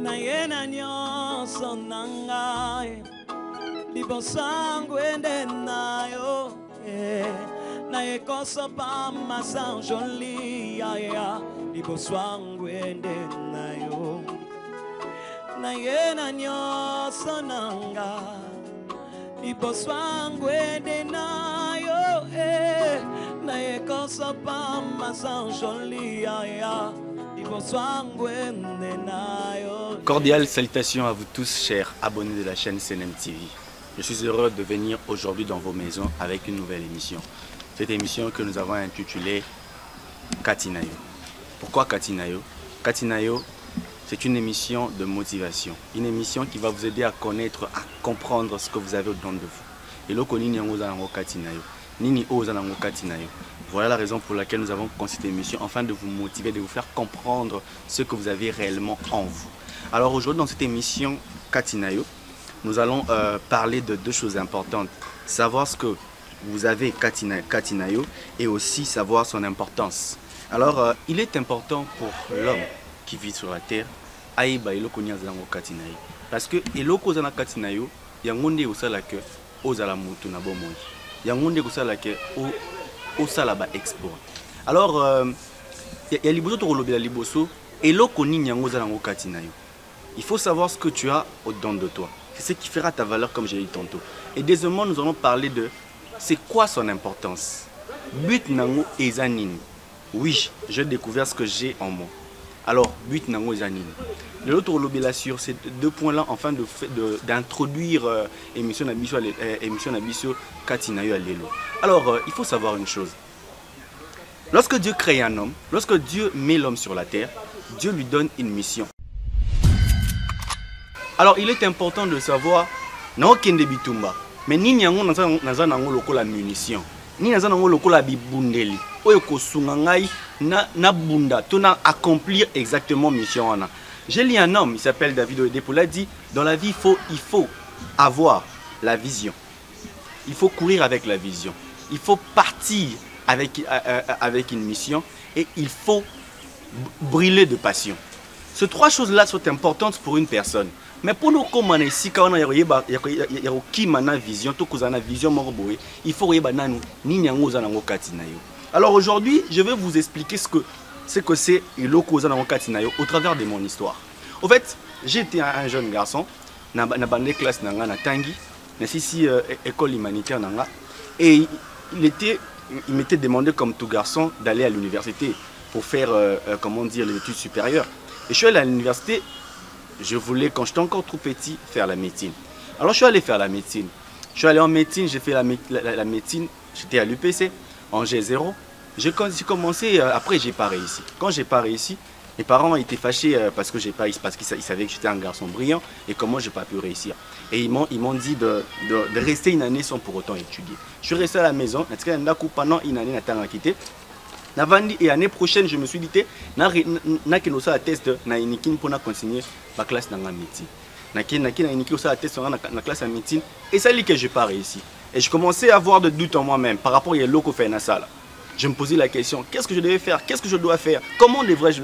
na yena nyonso nangai libosangu ende nayo na ekoso pamba san joli ya libosangu ende nayo na yena nyonso nangai libosangu ende nayo na ekoso pamba san joli ya. Cordiales salutations à vous tous, chers abonnés de la chaîne CNM TV. Je suis heureux de venir aujourd'hui dans vos maisons avec une nouvelle émission. Cette émission que nous avons intitulée Katinayo. Pourquoi Katinayo? Katinayo, c'est une émission de motivation. Une émission qui va vous aider à connaître, à comprendre ce que vous avez au-dedans de vous. Et le Nini Ozanango Katinayo. Nini Ozanango Katinayo. Voilà la raison pour laquelle nous avons conçu cette émission, afin de vous motiver, de vous faire comprendre ce que vous avez réellement en vous. Alors aujourd'hui, dans cette émission Katinayo, nous allons parler de deux choses importantes. Savoir ce que vous avez Katinayo et aussi savoir son importance. Alors, il est important pour l'homme qui vit sur la terre, aïba eloko nyazango Katinayo. Parce que eloko zana Katinayo, yangonde usala ke ozala mutu na bomoi. Yangonde usala ke au salaba export. Alors, il y a liboso to kolobi la liboso eloko nini yango zalango Katinayo. Il faut savoir ce que tu as au-dedans de toi. C'est ce qui fera ta valeur, comme j'ai dit tantôt. Et deuxièmement, nous allons parler de c'est quoi son importance. But nango ezanini. Oui, j'ai découvert ce que j'ai en moi. Alors, but nango ezanini. L'autre lobby sur ces deux points-là, enfin d'introduire émission Nabiso Katinayo Alelo. Alors, il faut savoir une chose. Lorsque Dieu crée un homme, lorsque Dieu met l'homme sur la terre, Dieu lui donne une mission. Alors, il est important de savoir, non kende bitumba, mais ni nyango nazanango lokola munition, ni nazanango lokola bibundeli, oyo kosunga ngai na bunda, tona accomplir exactement mission wana. J'ai lu un homme, il s'appelle David Oyedepo, il a dit, dans la vie, il faut avoir la vision. Il faut courir avec la vision. Il faut partir avec une mission et il faut brûler de passion. Ces trois choses-là sont importantes pour une personne. Mais pour nous, comme on est ici, quand on a une vision, il faut alors aujourd'hui, je vais vous expliquer ce que c'est Iloko Ozanango Katinayo au travers de mon histoire. En fait, j'étais un jeune garçon, na bande classe nanga na Tangi, na sisi école humanitaire nanga, et il m'était demandé comme tout garçon d'aller à l'université pour faire comment dire les études supérieures. Et je suis allé à l'université, je voulais quand j'étais encore trop petit faire la médecine. Alors je suis allé faire la médecine. Je suis allé en médecine, j'ai fait la médecine, j'étais à l'UPC en G0. J'ai commencé, après j'ai pas réussi. Quand j'ai pas réussi, mes parents étaient fâchés parce que j'ai pas réussi, parce qu'ils savaient que j'étais un garçon brillant et comment j'ai pas pu réussir. Et ils m'ont dit de rester une année sans pour autant étudier. Je suis resté à la maison, pendant une année, et l'année prochaine, je me suis dit que je la test pour continuer ma classe dans la médecine. Et c'est là que je n'ai pas réussi. Et je commençais à avoir des doutes en moi-même par rapport à l'autre fait dans la salle. Je me posais la question, qu'est-ce que je devais faire? Qu'est-ce que je dois faire? Comment devrais-je...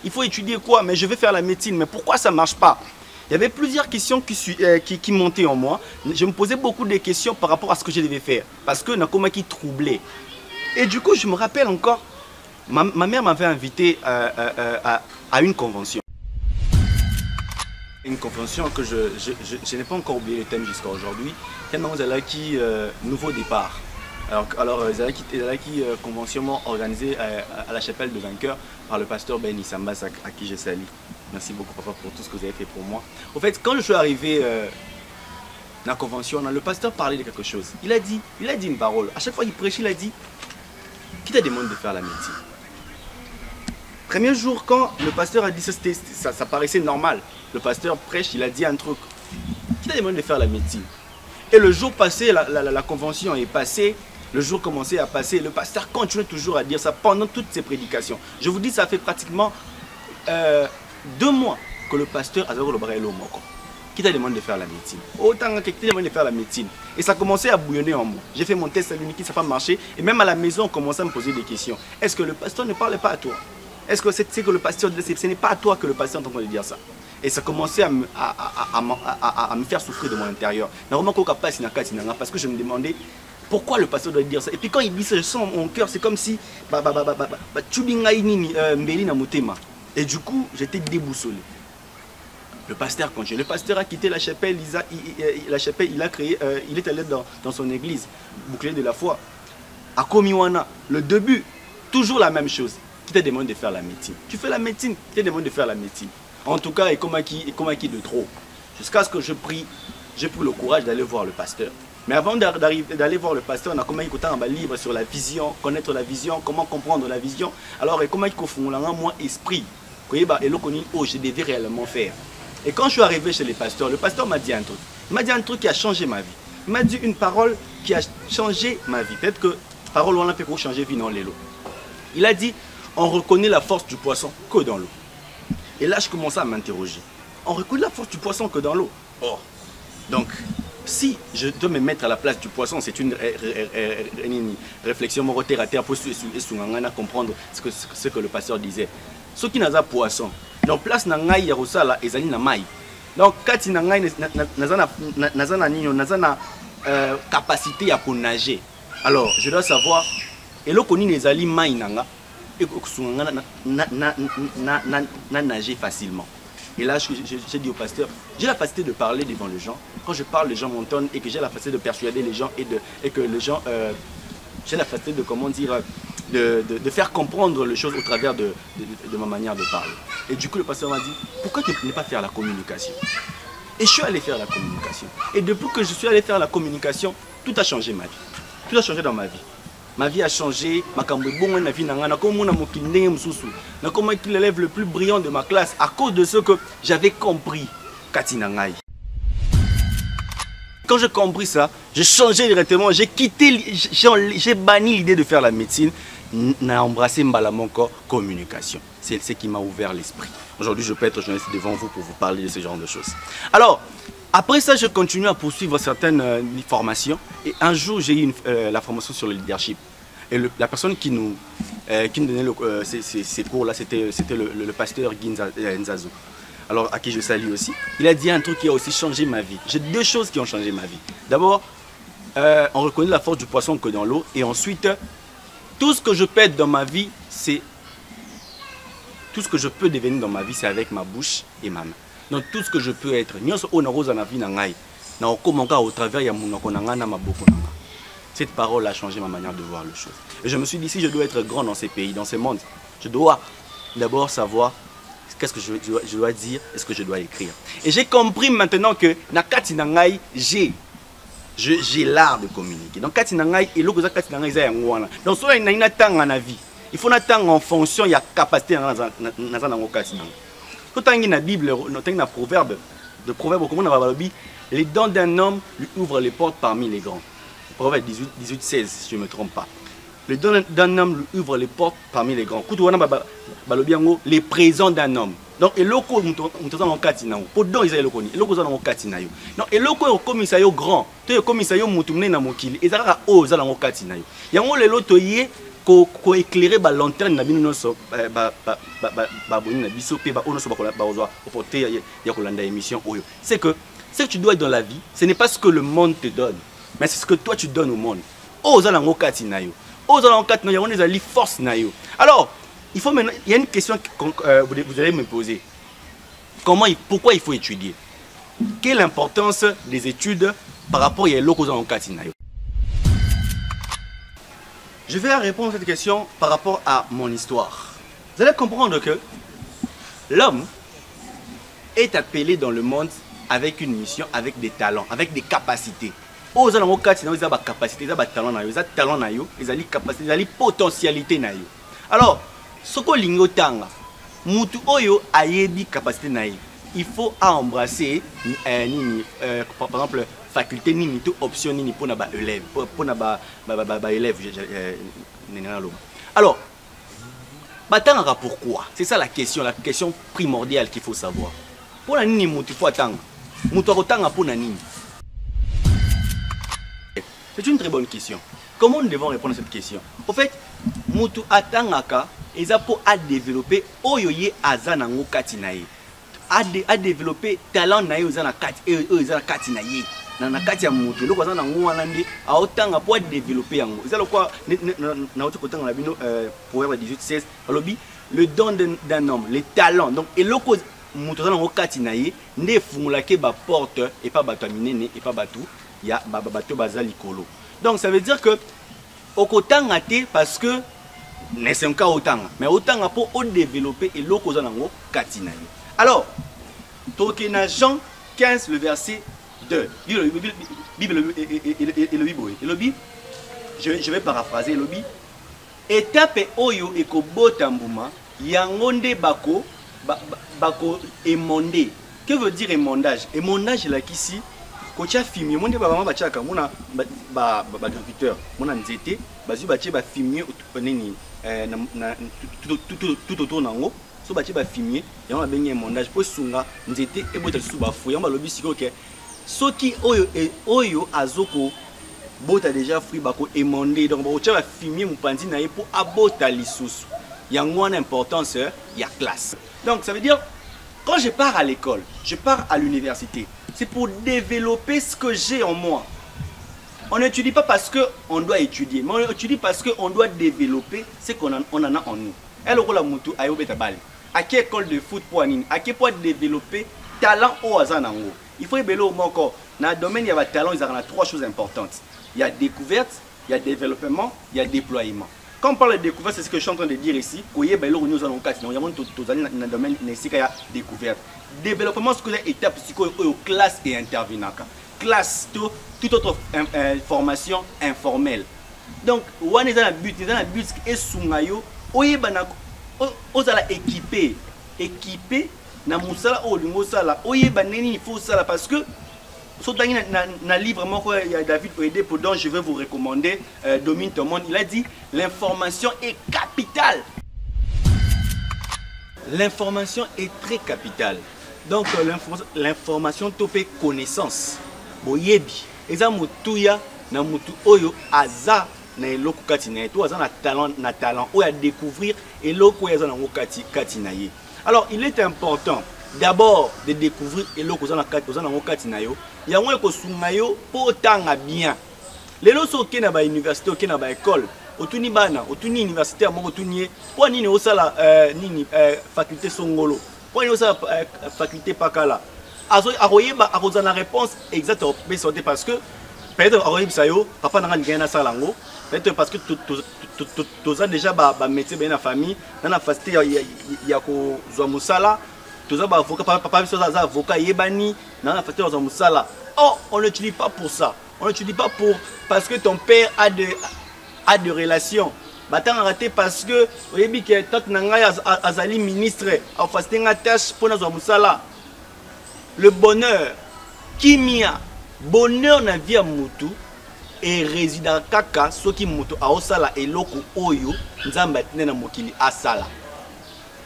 il faut étudier quoi? Mais je vais faire la médecine, mais pourquoi ça ne marche pas? Il y avait plusieurs questions qui montaient en moi. Je me posais beaucoup de questions par rapport à ce que je devais faire. Parce que Nakoma qui troublait. Et du coup, je me rappelle encore, ma mère m'avait invité à une convention. Une convention que je n'ai pas encore oublié le thème jusqu'à aujourd'hui. Qui nouveau départ. Alors qui convention organisée à la chapelle de Vainqueur par le pasteur Ben Issambas à qui je salue. Merci beaucoup papa pour tout ce que vous avez fait pour moi. Au fait, quand je suis arrivé dans la convention, le pasteur parlait de quelque chose. Il a dit une parole. À chaque fois qu'il prêchait, il a dit, qui t'a demandé de faire la médecine? Premier jour, quand le pasteur a dit ça, ça paraissait normal. Le pasteur prêche, il a dit un truc. Qui t'a demandé de faire la médecine? Et le jour passé, la convention est passée. Le jour commençait à passer, le pasteur continuait toujours à dire ça pendant toutes ses prédications. Je vous dis, ça fait pratiquement 2 mois que le pasteur a dit qui t'a demandé de faire la médecine. Autant que qui t'a demandé de faire la médecine. Et ça commençait à bouillonner en moi. J'ai fait mon test à l'unique, ça n'a pas marché. Et même à la maison, on commençait à me poser des questions. Est-ce que le pasteur ne parlait pas à toi? Est-ce que c'est que le pasteur, ce n'est pas à toi que le pasteur est en train de dire ça? Et ça commençait à me faire souffrir de mon intérieur. Parce que je me demandais pourquoi le pasteur doit dire ça. Et puis quand il dit ça, je sens mon cœur, c'est comme si... Et du coup, j'étais déboussolé. Le pasteur continue. Le pasteur a quitté la chapelle, il est allé dans son église, bouclier de la foi. À Komiwana, le début, toujours la même chose. Qui te demande de faire la médecine. Tu fais la médecine, qui te demande de faire la médecine. En tout cas, et comme acquis de trop. Jusqu'à ce que j'ai pris le courage d'aller voir le pasteur. Mais avant d'aller voir le pasteur, on a commencé à écouter un livre sur la vision, connaître la vision, comment comprendre la vision. Alors, comment il faut moi esprit. Et je devais réellement faire. Et quand je suis arrivé chez le pasteur m'a dit un truc. Il m'a dit un truc qui a changé ma vie. Il m'a dit une parole qui a changé ma vie. Peut-être que parole on a fait pour changer vie dans l'élo. Il a dit, on reconnaît la force du poisson que dans l'eau. Et là, je commençais à m'interroger. On reconnaît la force du poisson que dans l'eau. Oh. Donc, si je dois me mettre à la place du poisson, c'est une réflexion terre à terre pour comprendre ce que le pasteur disait. Ceux qui n'ont pas poisson, donc place nangai yarosala ezali na mai. Donc kati nangai nazana capacité à nager. Alors je dois savoir et le koni nezali mai nanga et na nager facilement. Et là j'ai dit au pasteur, j'ai la facilité de parler devant les gens. Quand je parle, les gens m'entendent et que j'ai la facilité de persuader les gens et que les gens j'ai la facilité de comment dire de faire comprendre les choses au travers de ma manière de parler. Et du coup, le pasteur m'a dit, pourquoi tu ne pas faire la communication? Et je suis allé faire la communication. Et depuis que je suis allé faire la communication, tout a changé ma vie. Tout a changé dans ma vie. Ma vie a changé. Comment est l'élève le plus brillant de ma classe à cause de ce que j'avais compris. Katinangai. Quand j'ai compris ça, j'ai changé directement, j'ai quitté, j'ai banni l'idée de faire la médecine. N'a embrassé Mbalamonko communication. C'est ce qui m'a ouvert l'esprit. Aujourd'hui, je peux être journaliste devant vous pour vous parler de ce genre de choses. Alors, après ça, je continue à poursuivre certaines formations. Et un jour, j'ai eu la formation sur le leadership. Et la personne qui nous donnait ces cours-là, c'était le pasteur Nzazo. Alors, à qui je salue aussi. Il a dit un truc qui a aussi changé ma vie. J'ai deux choses qui ont changé ma vie. D'abord, on reconnaît la force du poisson que dans l'eau. Et ensuite, tout ce que je peux être dans ma vie, c'est... Tout ce que je peux devenir dans ma vie, c'est avec ma bouche et ma main. Donc tout ce que je peux être, cette parole a changé ma manière de voir les choses. Et je me suis dit, si je dois être grand dans ces pays, dans ce monde, je dois d'abord savoir qu'est-ce que je dois dire et ce que je dois écrire. Et j'ai compris maintenant que Nakati Nangai, j'ai l'art de communiquer. Donc, Kati Nangai, et l'autre Kati Nangai, c'est un ouana. Donc, soit il y a un temps en vie, il faut attendre en fonction de la capacité dans la Kati Nangai. Quand on a la Bible, on a un proverbe, comment on va dire, les dents d'un homme lui ouvrent les portes parmi les grands. Proverbe 18, 16, si je ne me trompe pas. Les dents d'un homme lui ouvrent les portes parmi les grands. Les présents d'un homme. Donc, et loko on kati na pour don ils loko ni loko za na kati na yo. Donc, et loko comme ça yo grand, to yo comme ça yo mutumne na mokili, ezaka o za na kati na yo. Yango le loto yé ko éclairer ba lanterne na bino so ba boni na biso pe ba ono so ba ozwa opportunité ya kolanda émission oyo. C'est que ce que tu dois être dans la vie, ce n'est pas ce que le monde te donne, mais c'est ce que toi tu donnes au monde. O za na kati na yo. O za na kati na yo, on ezali force na yo. Alors il y a une question que vous allez me poser. Pourquoi il faut étudier? Quelle est l'importance des études par rapport à l'autre en Katinayo? Je vais répondre à cette question par rapport à mon histoire. Vous allez comprendre que l'homme est appelé dans le monde avec une mission, avec des talents, avec des capacités. Aux gens en Katinayo, ils ont des capacités, ils ont des talents, ils ont des talents, ils ont des capacités, ils ont des potentialités. Alors, soko lingo tanga mutu oyo ayebi capacité naïe, il faut embrasser par exemple faculté nini to option nini pour na ba élève pour na ba élève. Alors batanga pourquoi? C'est ça la question primordiale qu'il faut savoir. Pour la nini mutu faut attendre mutu akotanga pour na nini? C'est une très bonne question. Comment nous devons répondre à cette question? Au fait, mutu atangaka eza pour à développer oyoye azanango katinae. a développé talent na yo za na kati e za na kati na ye na kati ya moto loko za na ngwana ndi a otanga pour développer yango za lokwa na autre côté na bino Proverbe 18:16 alobi le don d'un homme les talents donc et loko moto za na kati na ye nde fungulake ba porte et pas bato minene et pas bato ya bato baza likolo. Donc ça veut dire que okotanga te parce que ne c'est encore autant mais autant pour développer et loko za na kati na ye. Alors Tokena Jean 15 le verset 2. Bible et le Bible. Je vais paraphraser le Bible. Étape oyo ekobotambuma yangonde bako émondé. Que veut dire émondage? Émondage là qu'ici kocha fumier monde ba mama bachaka mona ba agriculteur mona nzete bazu bache ba fumier nini na tout autour nango so bache ba fumier yango benye émondage pour sunga nzete ebota su ba fou yango lobi siko ke soki oyo azoko bota déjà fruit bako émondé donc bacha ba fumier mupandi na ye pour abota lisusu yango une importance ya classe. Donc ça veut dire quand je pars à l'école, je pars à l'université, c'est pour développer ce que j'ai en moi. On n'étudie pas parce qu'on doit étudier, mais on étudie parce qu'on doit développer ce qu'on en a en nous. À quelle école de foot pour Anine? À quel point développer talent au Azanango? Il faut évaluer encore. Dans le domaine, il y a talent, il y a trois choses importantes. Il y a découverte, il y a développement, il y a déploiement. Quand on parle de découverte, c'est ce que je suis en train de dire ici. Nous avons dans le domaine de découverte. Développement, c'est une étape classe et intervenant. Classe, toute autre formation informelle. Donc, on a un but et sungayo, on est équipé, na musala o lingosala, il faut ça parce que dans le livre, il y a David Oedé, dont je vais vous recommander, Domine ton monde. Il a dit l'information est capitale. L'information est très capitale. Donc l'information te fait connaissance. Boyebi. Eza mutuya na mutu oyo aza na eloko kati na to aza na talent ou à découvrir eloko aza na kati kati na ye. Alors il est important d'abord de découvrir eloko aza na kati na yo. Il y a un peu de pour tanga bien. Les gens qui sont à l'université, qui sont à l'école, qui sont à l'université, pour ni osala ni faculté songolo, pour ni osala faculté pakala. Aroye ba arozana réponse exacte parce que peut-être aroye bisayo papa nanga ngena salango, peut-être parce que tous déjà ba métier bien la famille, dans la facilité il y a ko zwa musala. Papa avocat yebani dans la facture dans musala. Oh, on n'utilise pas pour ça. On n'utilise pas pour parce que ton père a de relations. Batang raté parce que oyebi que tant nanga azali ministre en fasting tâche pour nous musala. Le bonheur kimia bonheur na vie mutu et résident kaka soki mutu aosala eloko oyo nzamba tena mokili asala.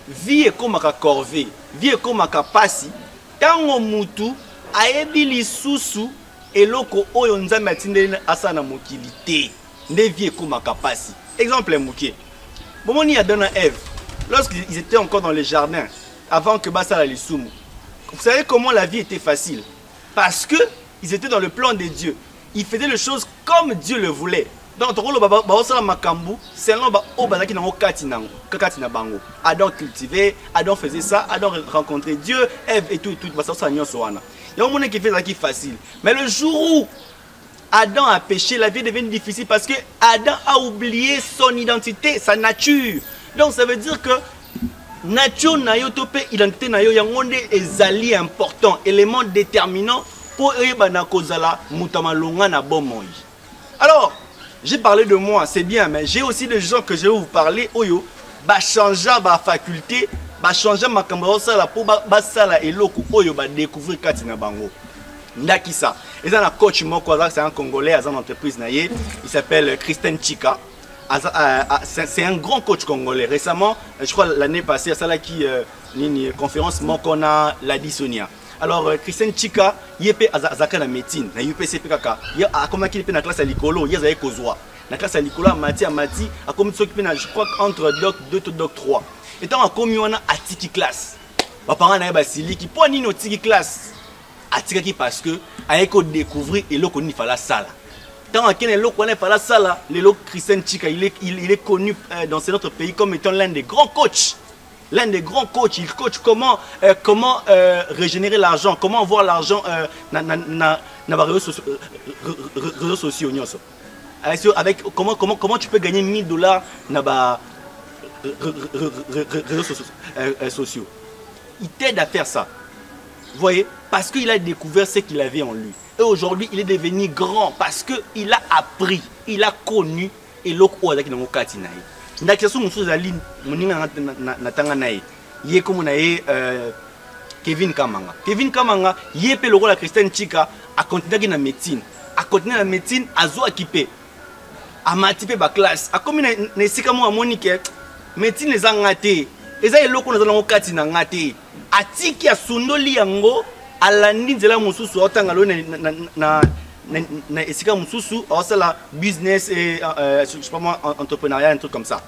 Vie est comme un corvée, vie est comme un capacité. Tango mutu aebi lisusu eloko oyo nzambe atindeli asana mokilité. Ne vie est comme un capacité. Exemple muké. Bomoni Adam et Ève, lorsqu'ils étaient encore dans les jardins, avant que Bassala les soumou. Vous savez comment la vie était facile? Parce que ils étaient dans le plan de Dieu. Ils faisaient les choses comme Dieu le voulait. Donc, Adam cultivait, Adam faisait ça, Adam rencontrait Dieu, Ève et tout. Il y a un monde qui fait ça qui est facile. Mais le jour où Adam a péché, la vie devient difficile parce que Adam a oublié son identité, sa nature. Donc, ça veut dire que nature nayo tope identité nayo yangonde ezali important, élément déterminant pour ebana kozala mutamalonga na bomoi. Alors, j'ai parlé de moi, c'est bien, mais j'ai aussi des gens que je vais vous parler. Oyo, ba changer ma faculté, ba changer ma caméra, ça pour ba sala et loko oyo ba découvrir katina bango. Ndakisa. Et ça, un coach moko, c'est un Congolais, c'est une entreprise naie. Il s'appelle Christian Chika. C'est un grand coach congolais. Récemment, je crois l'année passée, à ça qui une conférence Mokona Ladisonia. Alors Christian Chika, il est à la médecine, na UPCP kaka. Il a comment qu'il est dans la classe à l'écolo, il est kozwa. La classe à l'écolo Mati a comme s'occuper je crois entre doc 2 et doc 3. Et tant comme on a atiki classe. Ba parents na ba siliki po nino tiki classe. Atikaki parce que ayeko découvrir et loko ni fala sala. Tant qu'il est loko ne fala sala, le loko Christian Chika, il est connu dans notre pays comme étant l'un des grands coachs. L'un des grands coachs, il coach comment régénérer l'argent, comment voir l'argent dans les réseaux sociaux. Avec comment tu peux gagner $1000 dans les réseaux sociaux. Il t'aide à faire ça. Vous voyez, parce qu'il a découvert ce qu'il avait en lui. Et aujourd'hui, il est devenu grand parce qu'il a appris, il a connu et l'autre a dans le ndakisasu musuzu aline muninga natanga naye ye comme naye Kevin Kamanga ye pe lokola Christian Chika a continué na médecine azo équipé a matipé ba classe a comme na sika mo amonike médecine les ngate eza eloko na zala ngokati na ngate atiki asundoli yango alandi nzela mususu otanga lo na esika mususu awasala business et je sais pas moi entrepreneuriat un truc comme ça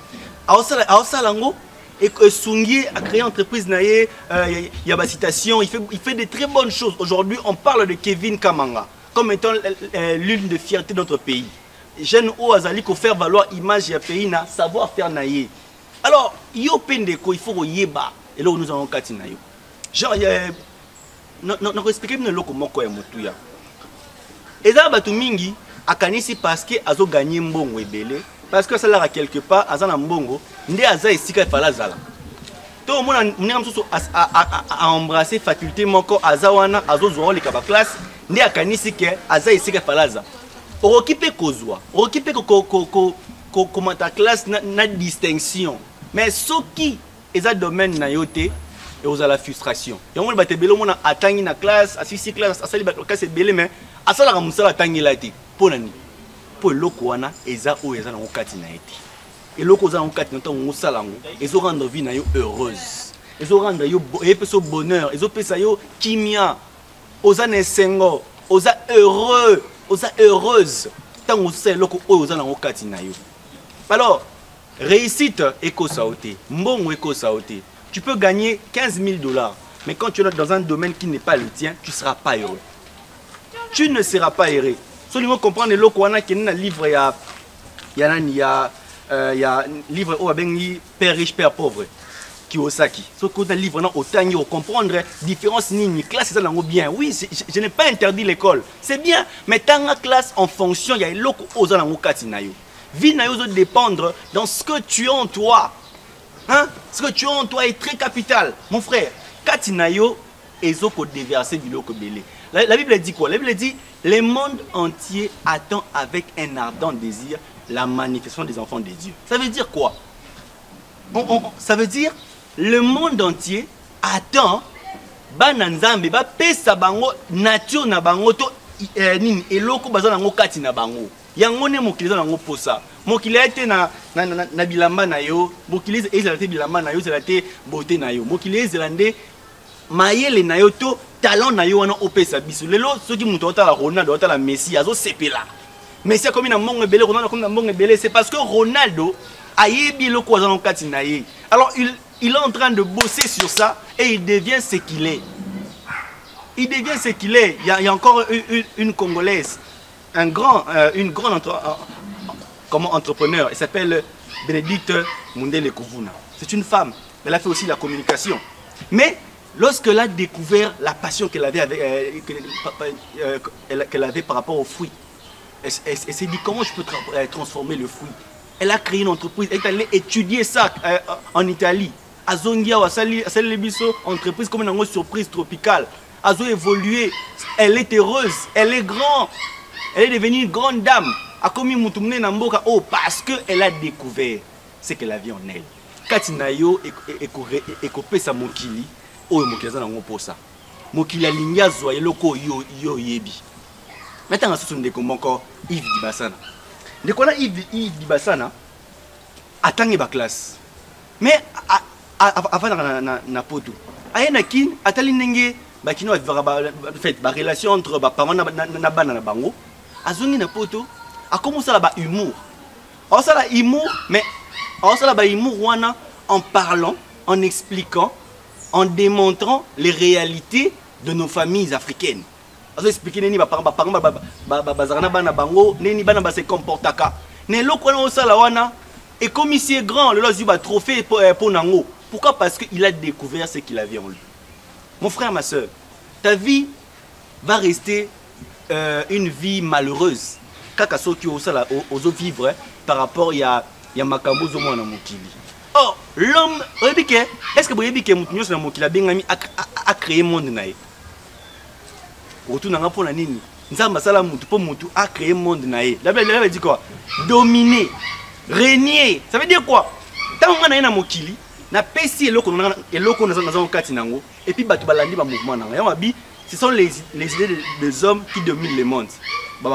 awasala ngo et Sungi a créé une entreprise naie il y a ba citation il fait de très bonnes choses. Aujourd'hui on parle de Kevin Kamanga comme étant l'une des fiertés de notre pays. Jeune ou azali ko faire valoir image ya pays na savoir faire naie. Alors yo pendeko il faut yeba et là nous avons kati na yo genre non expliquer me loko moko ya mutuya. Eza batu mingi akanisi parce que azo gagner mbongo ebele parce que ça là quelque part azana mbongo ndé aza esika fala zala to mona mninga msusu a embrasser faculté moko azawana azo zo le kaba classe ndé akanisi ke aza esika fala za okipe kozwa okipe ko ta classe na distinction mais soki eza domaine na yote et aux la frustration et on va te belo mona atangi na classe asisi classe asali ba classe belé mais asala ka musala tangi lati ponani po loko wana eza o eza na okati na eti et loko za okati na tango musala ngo ezo rendre vie na yo heureuse ezo rendre yo epeso bonheur ezo pesa yo kimia oza na sengo oza heureux oza heureuse tango se loko o oza na okati na yo. Alors réussite eko saoté mbongo eko saoté. Tu peux gagner $15 000, mais quand tu es dans un domaine qui n'est pas le tien, tu ne seras pas heureux. Tu ne seras pas heureux. Seulement comprendre le loco qui est un livre, il y a livre où il père riche, père pauvre, Kiyosaki. Ce qu'on a livre dans autant de comprendre différence ni classe c'est bien. Oui, je n'ai pas interdit l'école. C'est bien, mais dans la classe en fonction, il y a le loco aux alentours katinayo. Vie na yo dépendre dans ce que tu as en toi. Hein? Ce que tu as en toi est très capital. Mon frère, Katinayo ezoko déverser du loko belé. La Bible dit quoi? La Bible dit le monde entier attend avec un ardent désir la manifestation des enfants de Dieu. Ça veut dire quoi? Ça veut dire le monde entier attend bananzambe ba pesa bango nature na bango to nini eloko bazana ngo kati na bango. Yango ne mokili za nango posa. Mokili ete na bilamba na yo, mokili ezalate bilamba na yo, ezalate beauté na yo. Mokili ezalande mayele na yo to talent na yo wana opesa biso. Lelo soki muto otala Ronaldo otala Messi azo sepela. Messi comme na mbongo ebele, Ronaldo comme na mbongo ebele, c'est parce que Ronaldo ayebi loko za nkati na ye. Alors il est en train de bosser sur ça et il devient ce qu'il est. Il devient ce qu'il est. Il y a encore une Congolaise. Une grande entrepreneur, elle s'appelle Bénédicte Mundele Kuvuna. C'est une femme, elle a fait aussi la communication. Mais lorsqu'elle a découvert la passion qu'elle avait, par rapport aux fruits, elle s'est dit comment je peux transformer le fruit. Elle a créé une entreprise, elle est allée étudier ça en Italie. Azongia, entreprise comme une surprise tropicale. Azo évolué, elle est heureuse, elle est grande. Elle est devenue une grande dame. Oh, parce qu'elle a découvert ce qu'elle avait en elle. Katinayo et copé sa mokili. Oh, mokili za nango posa. Mokili alinga zwa eloko yo yebi. Maintenant, ce sont des commentaires Yves Dibasana. De quoi Yves Dibasana attend ba classe. Mais avant na poto. Ayena kin atali nenge ba kino fait ba relation entre ba parents na bana na bango. Azongi na poto a commencé à ba humour. On ça la humour mais on ça la ba humour wana en parlant, en expliquant, en démontrant les réalités de nos familles africaines. Azo expliquer neni ba parents bazarana bana bango neni bana ba se comportaka. Ne loko na osala wana et comme ici est grand, le lozu ba trophée pour nango. Pourquoi? Parce qu'il a découvert ce qu'il avait en lui. Mon frère, ma soeur, ta vie va rester une vie malheureuse. Kaka soki osala ozo vivre par rapport ya makambo zo mwana mokili. Oh, l'homme, est-ce que vous avez dit que Mokili a créé le monde? Retour dans la nini. Nous a créé le monde. La Bible dit quoi? Dominer, régner. Ça veut dire quoi? Tant qu'on a un Mokili, na pesi eloko na katinango et puis batu balandi ba mouvement na yabi, ce sont les idées des hommes qui dominent le monde.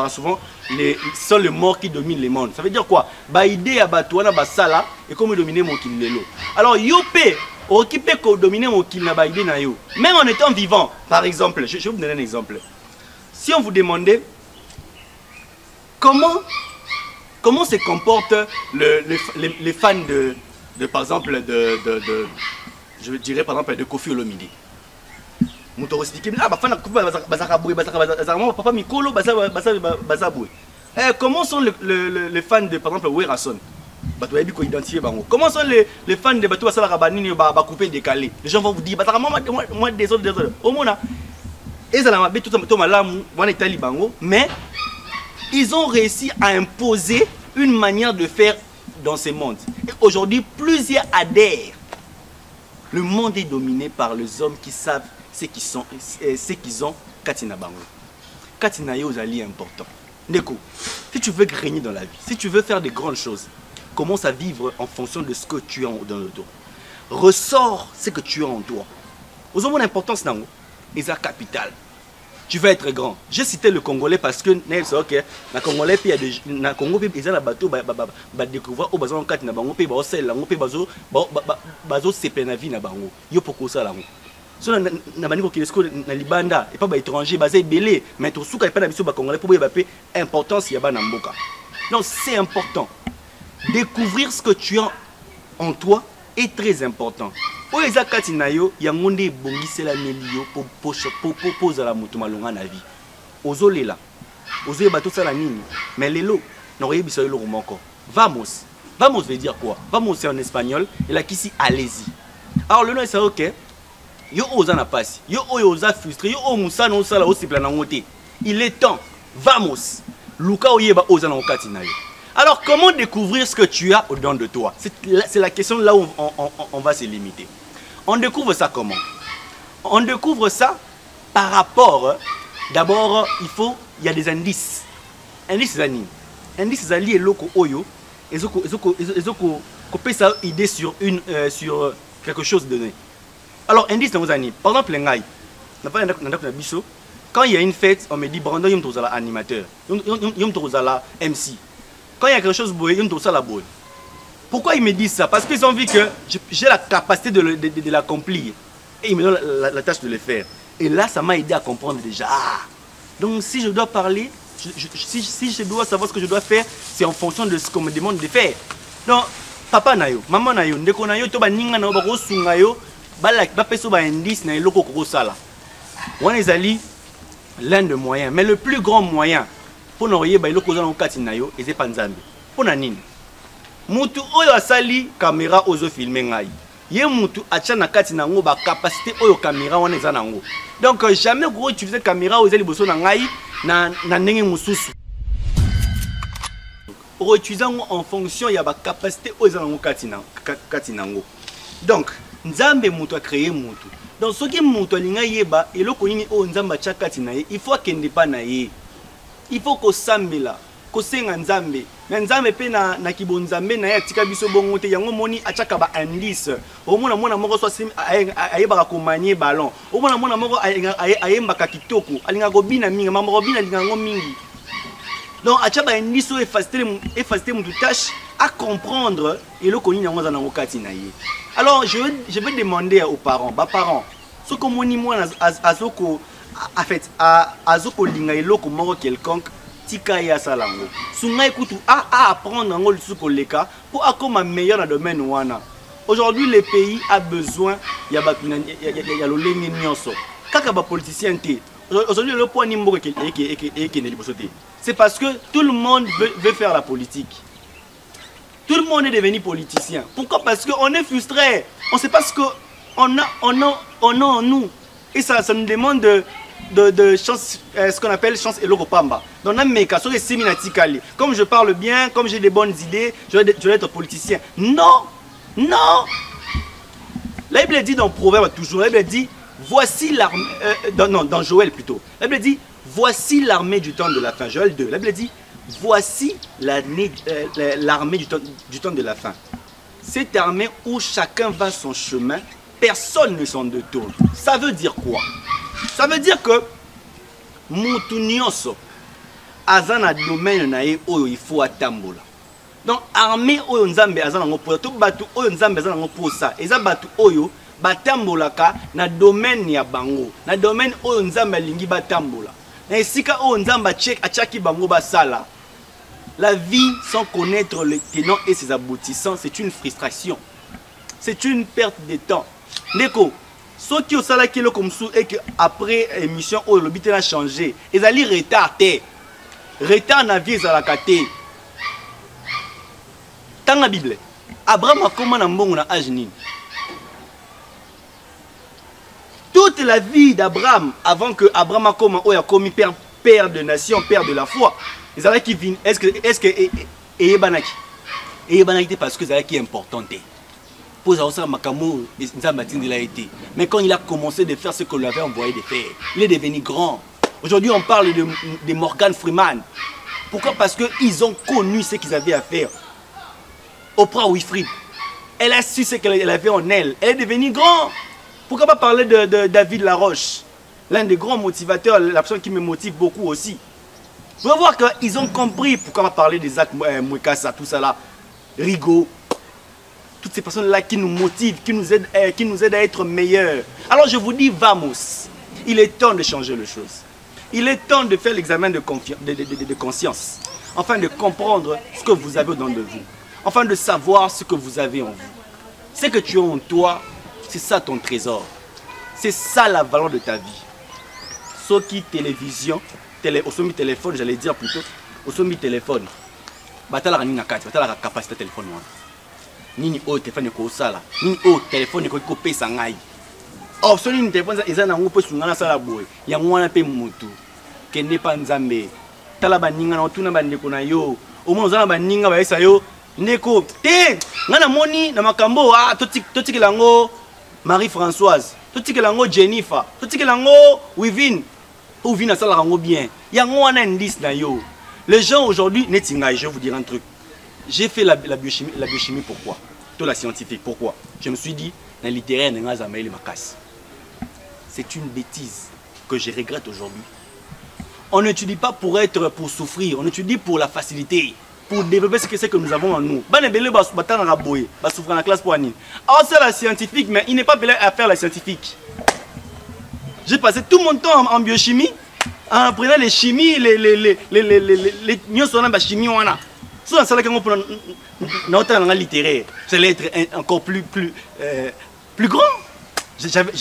Souvent ce sont les morts qui dominent le monde. Ça veut dire quoi? Ba idée ya batu wana basala et comme dominer Mokili lelo. Alors yopé occupé ko dominer Mokili na ba idée na yo. Même en étant vivant, par exemple, je vais vous donner un exemple. Si on vous demandait comment se comportent les fans de par exemple je dirais par exemple de Kofi Olomide. Comment sont les fans de par exemple Werason? Comment sont les fans de Batou Basala Rabanini coupé décalé? Les gens vont vous dire moi des autres au monde mais ils ont réussi à imposer une manière de faire dans ce monde. Et aujourd'hui, plusieurs adhèrent. Le monde est dominé par les hommes qui savent ce qu'ils ont. Katina Bango. Katina Yozali est important. Neko, si tu veux régner dans la vie, si tu veux faire des grandes choses, commence à vivre en fonction de ce que tu as dans le dos. Ressors ce que tu as en toi. Aux hommes l'importance nango, et ça capital. Tu vas être grand. J'ai cité le Congolais parce que ok, na Congolais puis il y a des na Congo puis ils ont la bateau ba découvrir au bazon kat na bango puis ba sel la puis bazo sepe na vie na bango. Yo poko ça la. So na baniko kilesko na libanda et pas ba étranger basé belé mais to suka pas na biso ba Congolais pour ba pe importance ya ba na mboka. Donc c'est important. Découvrir ce que tu as en toi est très important. Oyo eza kati na yo yango nde ebongisela melio po poza la moto malonga na vie. Ozolela. Ozoyeba tosala nini? Mais lelo na oyebisa yo lo moko. Vamos. Vamos veut dire quoi? Vamos c'est en espagnol et là ici allez-y. Alors le nom c'est OK. Yo oza na passe. Yo oyo oza frustré. Yo o musana osala osipla na ngote. Il est temps. Vamos. Luka oyeba oza na kati na yo. Alors comment découvrir ce que tu as au-dedans de toi? C'est la question là où on va se limiter. On découvre ça comment? On découvre ça par rapport, d'abord, il y a des indices. Indices zani. Indices zali et loko oyo, ezoko peut ça idée sur quelque chose donné. Alors indice dans zani. Par exemple ngai, quand il y a une fête, on me dit Brandon yom tozala animateur, yom tozala MC. Quand il y a quelque chose boy, yom tozala boy. Pourquoi ils me disent ça? Parce qu'ils ont vu que j'ai la capacité de l'accomplir. Et ils me donnent la tâche de le faire. Et là, ça m'a aidé à comprendre déjà. Ah, donc si je dois parler, si je dois savoir ce que je dois faire, c'est en fonction de ce qu'on me demande de faire. Donc, papa nayo, maman nayo, ndeko nayo, toba ninga nayo, bako sunga yo, ba peso ba indice na eloko koko sala. On est allé l'un des moyens, mais le plus grand moyen pour nous yeba eloko za na kati nayo, eze panzambe. Pour na nini? Mutu oyo asali caméra ozo filmer ngai. Ye mutu acha na kati nango ba capacité oyo caméra wana eza nango. Donc jamais ko utiliser caméra ozo liboso na ngai na ndenge mususu. Pour utiliser en fonction ya ba capacité oyo eza nango kati nango. Donc nzambe mutu a créé mutu. Donc ce qui mutu alinga yeba eloko nini o nzamba cha kati na ye, il faut kende pa na ye. Il faut ko sambela. Kosenga nzambe na nzambe pe na kibonzambe na ya tika biso bongo te yango moni achaka ba indice omona mona moko so ayeba ko manier ballon omona mona moko ayemba ka kitoko alinga ko bina mingi mama ko bina linga ngo mingi. Donc achaba indice effacer mon tâche à comprendre et le koni nango za nango kati na ye. Alors je vais demander aux parents, parents ce que moni mona azoko en fait azoko linga eloko moko quelconque tika ya salango sunga ekutu a apprendre ngo lisuko leka pour akoma meilleur dans domaine wana Aujourd'hui, le pays a besoin, il y a le lengenioso. Quand il y a des politiciens, aujourd'hui, le point nimbo c'est parce que tout le monde veut faire la politique. Tout le monde est devenu politicien. Pourquoi? Parce qu'on est frustré. On ne sait pas ce qu'on a en nous. Et ça nous demande de chance, ce qu'on appelle chance et l'okopamba. Donc, comme je parle bien, comme j'ai des bonnes idées, je vais être politicien. Non, non. La Bible dit dans Proverbe toujours, la Bible dit, voici l'armée, dans Joël plutôt, la Bible dit, voici l'armée du temps de la fin. Joël 2, la Bible dit, voici l'armée du temps de la fin. Cette armée où chacun va son chemin, personne ne s'en détourne. Ça veut dire quoi? Ça veut dire que mutu nyonso azana domaine na ye oyo il faut atambola. Donc armée oyo nzambe azana ngopo to batu oyo nzambe azana ngopo ça. Eza batu oyo batambolaka na domaine ya bango. Na domaine oyo nzambe alingi batambola. Na esika oyo nzambe achaki bango basala. La vie sans connaître les tenants et ses aboutissants, c'est une frustration. C'est une perte de temps. Ndeko, ceux qui ont salaki le comme ça et que après émission où le but a changé, ils allaient retarder. Retard na vie à la kate. Dans la Bible, Abraham a comment na mbongo na ajni. Toute la vie d'Abraham avant que Abraham a commis père de nation, père de la foi. Ils allaient qui viennent. Est-ce que et banaki parce que c'est qui est important. Mais quand il a commencé de faire ce qu'on lui avait envoyé de faire, il est devenu grand. Aujourd'hui, on parle de Morgan Freeman. Pourquoi? Parce qu'ils ont connu ce qu'ils avaient à faire. Oprah Winfrey, elle a su ce qu'elle avait en elle. Elle est devenue grand. Pourquoi pas parler de David Laroche, l'un des grands motivateurs, la personne qui me motive beaucoup aussi. Vous allez voir qu'ils ont compris pourquoi pas parler des Zach Mwekassa, tout ça là, Rigaud. Toutes ces personnes-là qui nous motivent, qui nous aident à être meilleurs. Alors je vous dis, vamos. Il est temps de changer les choses. Il est temps de faire l'examen de conscience. Afin de comprendre ce que vous avez au dedans de vous. Afin de savoir ce que vous avez en vous. Ce que tu as en toi, c'est ça ton trésor. C'est ça la valeur de ta vie. Ce qui télévision, au téléphone, j'allais dire plutôt, au téléphone. La capacité téléphone. Nini o téléphone ko sala nini o téléphone ko pesa ngai option ni téléphone eza na ngopo sungana sala boy ya mwana pe mutu kende pa nzambe tala baninga na otuna bandeko na yo omo zana baninga ba esa yo ndeko te ngana moni na makambo totikela ngo Marie Françoise totikela ngo Jennifer totikela ngo Wivine ou vina sala ngo bien ya ngwana ndis na yo. Les gens aujourd'hui netinga, je vais vous dire un truc. J'ai fait la biochimie, pourquoi? Tout la scientifique, pourquoi? Je me suis dit, dans le littéraire, c'est une bêtise que je regrette aujourd'hui. On n'étudie pas pour souffrir, on étudie pour la facilité, pour développer ce que c'est que nous avons en nous. C'est la scientifique, mais il n'est pas appelé à faire la scientifique. J'ai passé tout mon temps en biochimie, en apprenant les chimies, les chimie. Si on savait qu'on littéraire, j'allais être encore plus grand.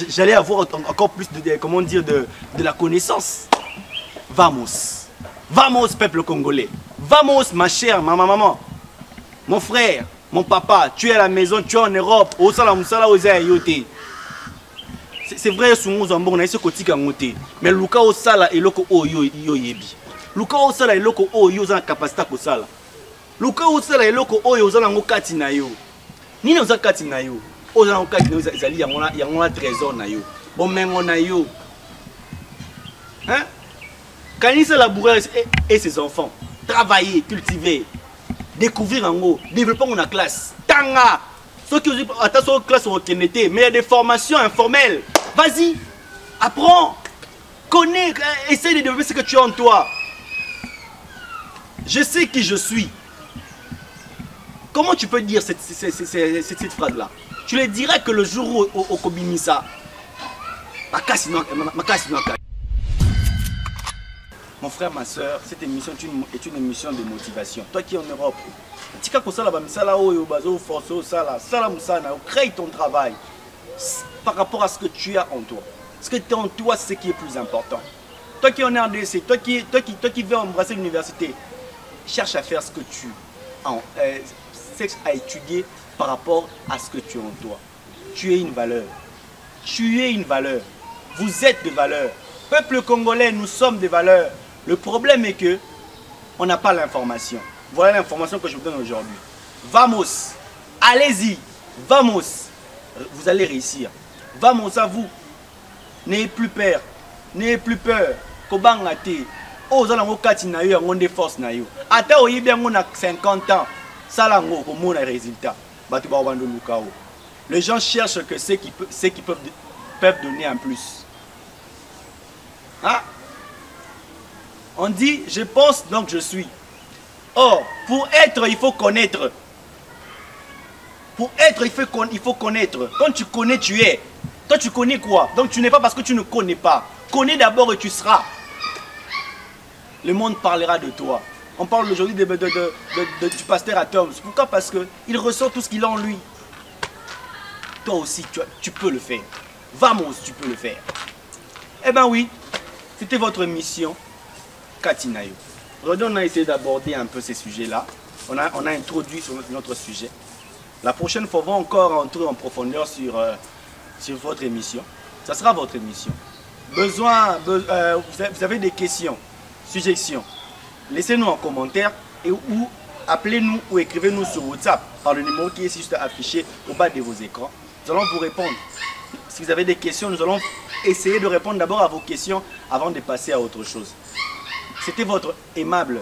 J'allais avoir encore plus de la connaissance. Vamos. Vamos, peuple congolais. Vamos, ma chère, ma maman. Mon frère, mon papa, tu es à la maison, tu es en Europe. C'est vrai, mais Luka Osala et Loko Oyo Yebi. Luka Osala et Loko Oyo ont la capacité de sala. Luka Osala et Loko Oyo ont la kati na yo. Ni na kati na yo. Oza kati na yo zali ya trésor na yo. Bon mengo na yo. Hein? Kanisa laboureur et ses enfants. Travailler, cultiver, découvrir en haut, développer la classe. Tanga. Ceux qui ont attention aux classes mais il y a des formations informelles. Vas-y, apprends, connais, essaye de développer ce que tu as en toi. Je sais qui je suis. Comment tu peux dire cette phrase-là? Tu le dirais que le jour où au Kobimisa, Mon frère, ma soeur, cette émission est une émission de motivation. Toi qui es en Europe, crée ton travail par rapport à ce que tu as en toi. Ce que tu as en toi, c'est ce qui est plus important. Toi qui es en RDC, toi qui veux embrasser l'université, cherche à faire ce que tu as, à étudier par rapport à ce que tu as en toi. Tu es une valeur. Tu es une valeur. Vous êtes des valeurs. Peuple congolais, nous sommes des valeurs. Le problème est que on n'a pas l'information. Voilà l'information que je vous donne aujourd'hui. Vamos, allez-y, vamos. Vous allez réussir. Vamos à vous. N'ayez plus peur. N'ayez plus peur. Kobangate. Oh, vous allez kati na yo, on force na yo. Ata oyibi on a 50 ans. Ça là on mon résultat. Batu ba wando lukao. Les gens cherchent que ceux qui peuvent donner en plus. Hein? On dit, je pense donc je suis. Or, pour être, il faut connaître. Pour être, il faut connaître. Quand tu connais, tu es. Toi, tu connais quoi? Donc, tu n'es pas parce que tu ne connais pas. Connais d'abord et tu seras. Le monde parlera de toi. On parle aujourd'hui du pasteur Atom. Pourquoi? Parce qu'il ressort tout ce qu'il a en lui. Toi aussi, tu peux le faire. Vamos, tu peux le faire. Eh bien oui, c'était votre mission. Katinayo. Aujourd'hui, on a essayé d'aborder un peu ces sujets-là. On a introduit sur notre sujet. La prochaine fois, on va encore entrer en profondeur sur votre émission. Ça sera votre émission. Vous avez des questions, suggestions. Laissez-nous en commentaire ou appelez-nous ou écrivez-nous sur WhatsApp par le numéro qui est juste affiché au bas de vos écrans. Nous allons vous répondre. Si vous avez des questions, nous allons essayer de répondre d'abord à vos questions avant de passer à autre chose. C'était votre aimable,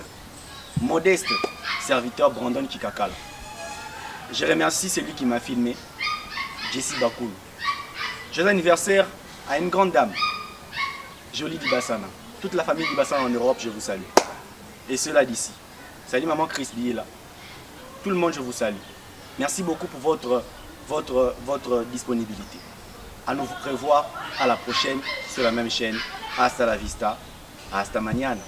modeste serviteur Brandon Kikakala. Je remercie celui qui m'a filmé, Jessie Bakoul. Joyeux anniversaire à une grande dame, Jolie Dibassana. Toute la famille Dibassana en Europe, je vous salue. Et ceux-là d'ici. Salut maman Chris Biela. Tout le monde, je vous salue. Merci beaucoup pour votre disponibilité. À nous revoir à la prochaine sur la même chaîne. Hasta la vista. Hasta mañana.